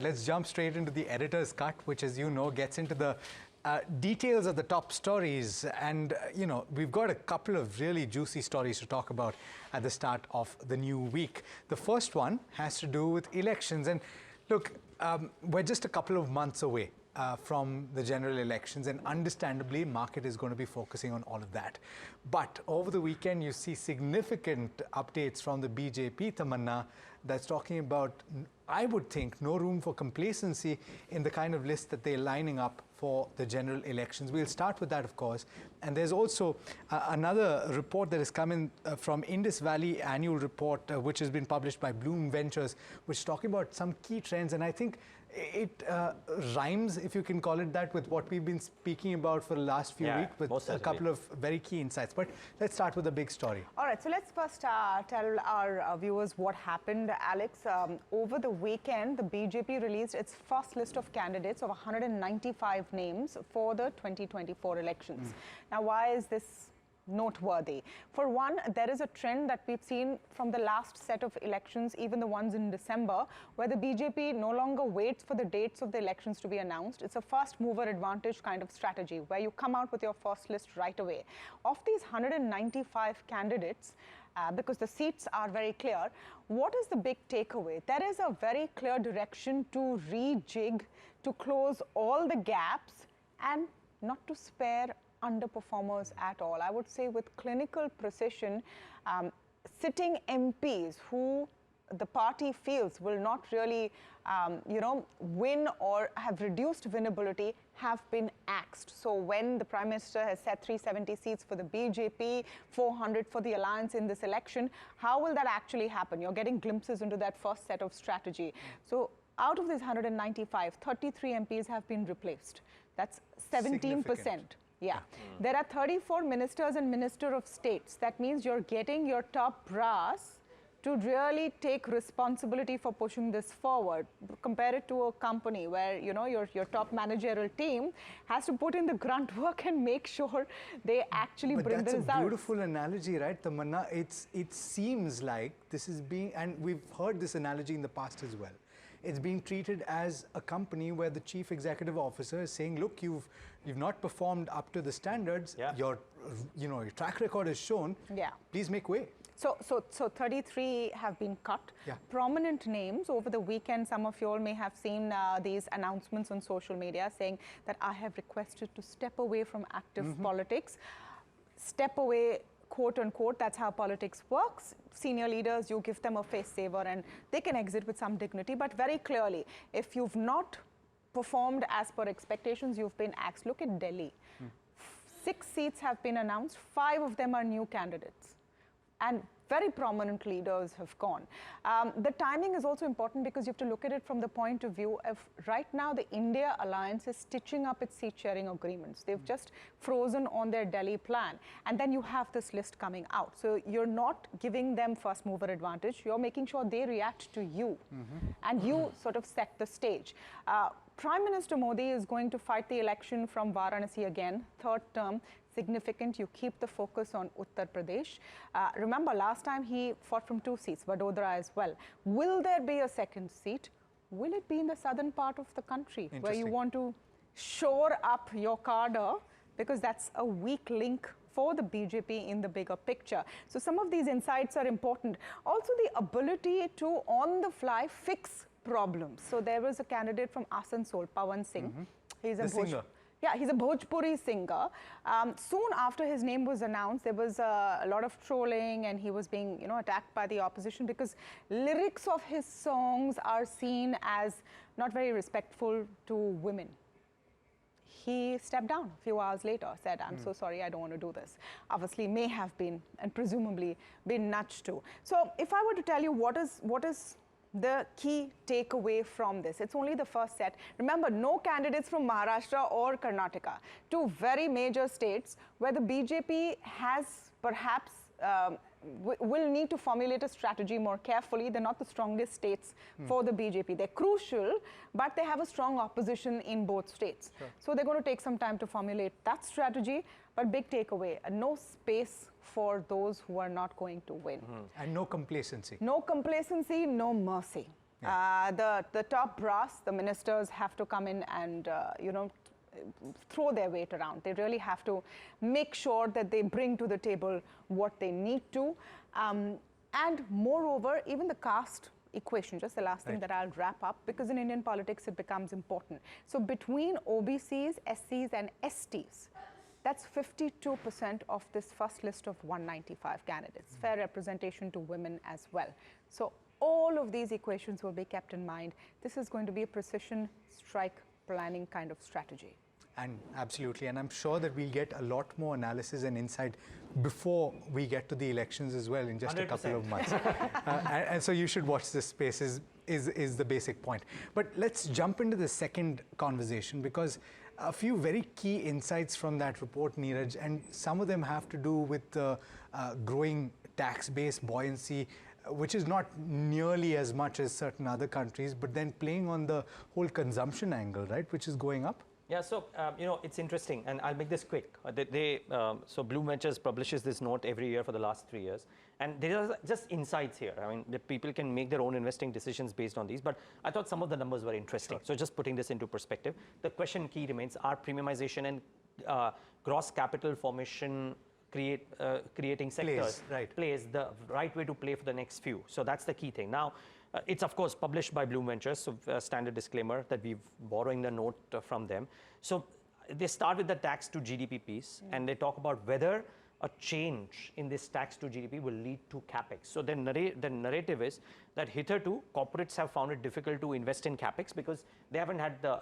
Let's jump straight into the editor's cut, which, as you know, gets into the details of the top stories. And, we've got a couple of really juicy stories to talk about at the start of the new week. The first one has to do with elections. And look, we're just a couple of months away from the general elections, and understandably, market is going to be focusing on all of that. But over the weekend, you see significant updates from the BJP, Tamanna, that's talking about, I would think, no room for complacency in the kind of list that they're lining up for the general elections. We'll start with that, of course. And there's also another report that has come in from Indus Valley annual report, which has been published by Bloom Ventures, which is talking about some key trends. And I think it rhymes, if you can call it that, with what we've been speaking about for the last few weeks, with a couple of very key insights. But let's start with the big story. All right, so let's first tell our viewers what happened, Alex. Over the weekend, the BJP released its first list of candidates of 195 names for the 2024 elections. Now, why is this noteworthy? For one, there is a trend that we've seen from the last set of elections, even the ones in December, where the BJP no longer waits for the dates of the elections to be announced. It's a first mover advantage kind of strategy where you come out with your first list right away. Of these 195 candidates, because the seats are very clear, what is the big takeaway? There is a very clear direction to rejig, to close all the gaps and not to spare underperformers at all. I would say with clinical precision, sitting MPs who the party feels will not really, win or have reduced winnability have been axed. So when the Prime Minister has said 370 seats for the BJP, 400 for the alliance in this election, how will that actually happen? You're getting glimpses into that first set of strategy. So out of these 195, 33 MPs have been replaced. That's 17%. Yeah. There are 34 ministers and minister of states. That means you're getting your top brass to really take responsibility for pushing this forward. Compare it to a company where, your top managerial team has to put in the grunt work and make sure they actually bring the results. That's a beautiful analogy, right, Tamanna? It seems like this is being, and we've heard this analogy in the past as well. It's being treated as a company where the chief executive officer is saying, look, you've not performed up to the standards. Yeah. Your track record is shown. Yeah. Please make way. So 33 have been cut. Yeah. Prominent names over the weekend. Some of you all may have seen these announcements on social media saying that I have requested to step away from active politics. Step away, quote unquote, that's how politics works. Senior leaders, you give them a face saver and they can exit with some dignity. But very clearly, if you've not performed as per expectations, you've been axed. Look at Delhi. 6 seats have been announced. 5 of them are new candidates. And very prominent leaders have gone. The timing is also important because you have to look at it from the point of view of right now the India Alliance is stitching up its seat sharing agreements. They've just frozen on their Delhi plan. And then you have this list coming out. So you're not giving them first mover advantage. You're making sure they react to you. And you sort of set the stage. Prime Minister Modi is going to fight the election from Varanasi again, 3rd term. Significant. You keep the focus on Uttar Pradesh. Remember, last time he fought from 2 seats, Vadodara as well. Will there be a 2nd seat? Will it be in the southern part of the country where you want to shore up your cadre, because that's a weak link for the BJP in the bigger picture. So some of these insights are important. Also, the ability to, on the fly, fix problems. So there was a candidate from Asansol, Pawan Singh. He's a singer. Yeah, he's a Bhojpuri singer. Soon after his name was announced, there was a lot of trolling and he was being, attacked by the opposition because lyrics of his songs are seen as not very respectful to women. He stepped down a few hours later, said, I'm so sorry, I don't want to do this. Obviously, may have been and presumably been nudged to. So if I were to tell you what is the key takeaway from this, it's only the first set. Remember, no candidates from Maharashtra or Karnataka, 2 very major states where the BJP has perhaps will need to formulate a strategy more carefully. They're not the strongest states for the BJP. They're crucial, but they have a strong opposition in both states. Sure. So they're going to take some time to formulate that strategy. But big takeaway, no space for those who are not going to win. And no complacency. No complacency, no mercy. The top brass, the ministers have to come in and, throw their weight around. They really have to make sure that they bring to the table what they need to. And moreover, even the caste equation, just the last thing that I'll wrap up, because in Indian politics it becomes important. So between OBCs, SCs and STs, that's 52% of this first list of 195 candidates. Fair representation to women as well. So all of these equations will be kept in mind. This is going to be a precision strike planning kind of strategy. And absolutely, and I'm sure that we'll get a lot more analysis and insight before we get to the elections as well in just 100%. A couple of months. And so you should watch this space is the basic point. But let's jump into the second conversation, because a few very key insights from that report, Niraj, and some of them have to do with the growing tax base buoyancy, which is not nearly as much as certain other countries, but then playing on the whole consumption angle, right, which is going up. Yeah, so, it's interesting, and I'll make this quick. So Bloom Ventures publishes this note every year for the last 3 years, and there are just insights here. I mean, the people can make their own investing decisions based on these, but I thought some of the numbers were interesting. Sure. So just putting this into perspective, the question key remains, are premiumization and gross capital formation creating sectors plays the right way to play for the next few? So that's the key thing. Now, it's of course published by Bloom Ventures, so standard disclaimer that we're borrowing the note from them. So they start with the tax to GDP piece, and they talk about whether a change in this tax to GDP will lead to capex. So the narrative is that hitherto corporates have found it difficult to invest in capex because they haven't had the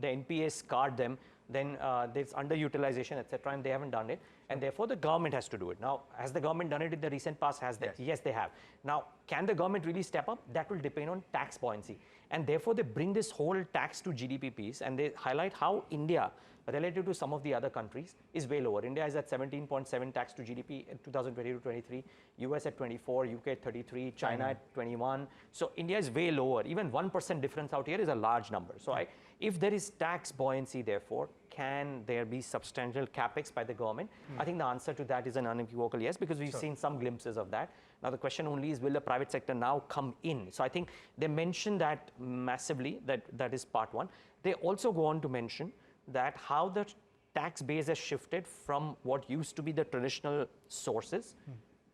NPAs scarred them. Then there's underutilization, etc., and they haven't done it, and therefore the government has to do it. Now, has the government done it in the recent past? Has they? Yes, they have. Now, can the government really step up? That will depend on tax buoyancy, and therefore they bring this whole tax to GDP piece, and they highlight how India, relative to some of the other countries, is way lower. India is at 17.7 tax to GDP in 2020-23, US at 24, UK at 33, China at 21. So India is way lower. Even 1% difference out here is a large number. So if there is tax buoyancy, therefore, can there be substantial capex by the government? I think the answer to that is an unequivocal yes, because we've seen some glimpses of that. Now, the question only is, will the private sector now come in? So I think they mention that massively, that is part one. They also go on to mention that how the tax base has shifted from what used to be the traditional sources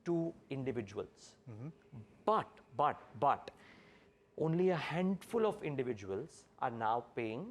to individuals. But only a handful of individuals are now paying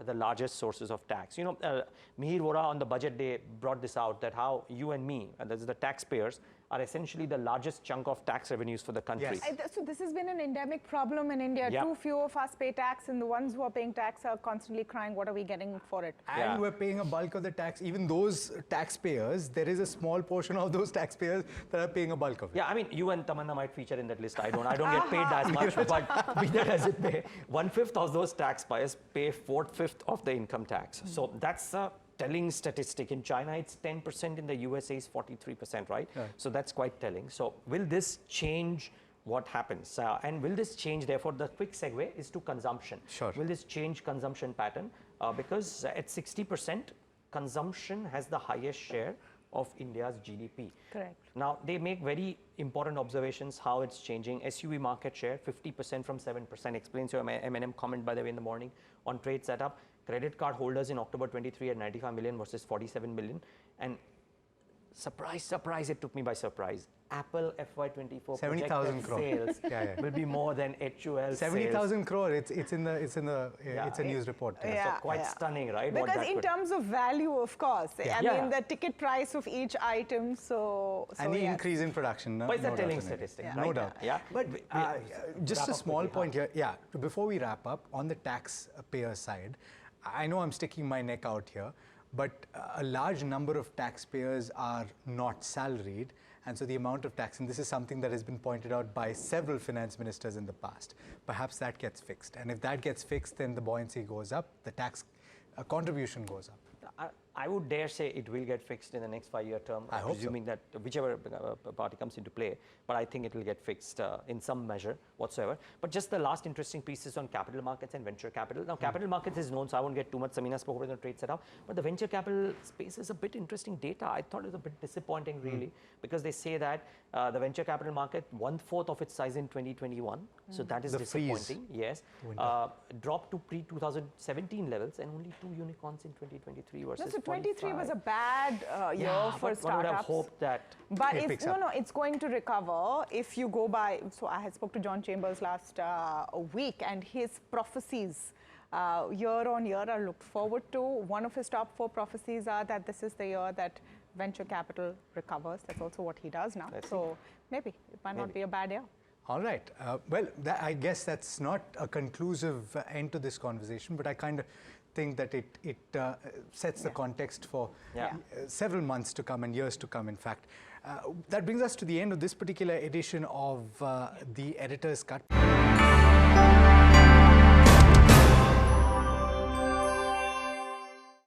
the largest sources of tax. Mihir Vora on the budget day brought this out, that how you and me, and that's the taxpayers, are essentially the largest chunk of tax revenues for the country. Yes. So this has been an endemic problem in India. Yep. Too few of us pay tax, and the ones who are paying tax are constantly crying, what are we getting for it? And we're paying a bulk of the tax. Even those taxpayers, there is a small portion of those taxpayers that are paying a bulk of it. Yeah, I mean, you and Tamanna might feature in that list. I don't get paid as much, but be that as it may, 1/5 of those taxpayers pay 4/5 of the income tax. So that's a telling statistic. In China, it's 10%. In the USA, it's 43%, right? So that's quite telling. So will this change what happens? And will this change, therefore, the quick segue is to consumption. Sure. Will this change consumption pattern? Because at 60%, consumption has the highest share of India's GDP. Correct. Now, they make very important observations how it's changing. SUV market share, 50% from 7%, explains your M&M comment, by the way, in the morning on trade setup. Credit card holders in October 23 at 95 million versus 47 million. And surprise, it took me by surprise. Apple FY24 70,000 crore sales will be more than HUL 70,000 crore. It's a news report. So quite stunning, right? Because in terms of value, of course, I mean the ticket price of each item. So and the increase in production. But it's a telling statistic, right? No doubt. Yeah. But just a small point here. Yeah. Before we wrap up, on the taxpayer side, I know I'm sticking my neck out here, but a large number of taxpayers are not salaried, and so the amount of tax, and this is something that has been pointed out by several finance ministers in the past, perhaps that gets fixed. And if that gets fixed, then the buoyancy goes up, the tax contribution goes up. I would dare say it will get fixed in the next 5-year term, presuming that whichever party comes into play. But I think it will get fixed in some measure whatsoever. But just the last interesting piece is on capital markets and venture capital. Now, capital markets is known, so I won't get too much. Samina spoke about the trade setup. But the venture capital space is a bit interesting data. I thought it was a bit disappointing, really, because they say that the venture capital market, 1/4 of its size in 2021. So that is disappointing. Yes. Dropped to pre-2017 levels and only 2 unicorns in 2023 versus 23 was a bad year for startups. One would have hoped that. But it's going to recover if you go by. So I had spoke to John Chambers last week, and his prophecies year on year are looked forward to. One of his top 4 prophecies are that this is the year that venture capital recovers. That's also what he does now. So maybe it might not be a bad year. All right. Well, I guess that's not a conclusive end to this conversation, but I kind of think that it sets the context for several months to come and years to come, in fact. That brings us to the end of this particular edition of the Editor's Cut.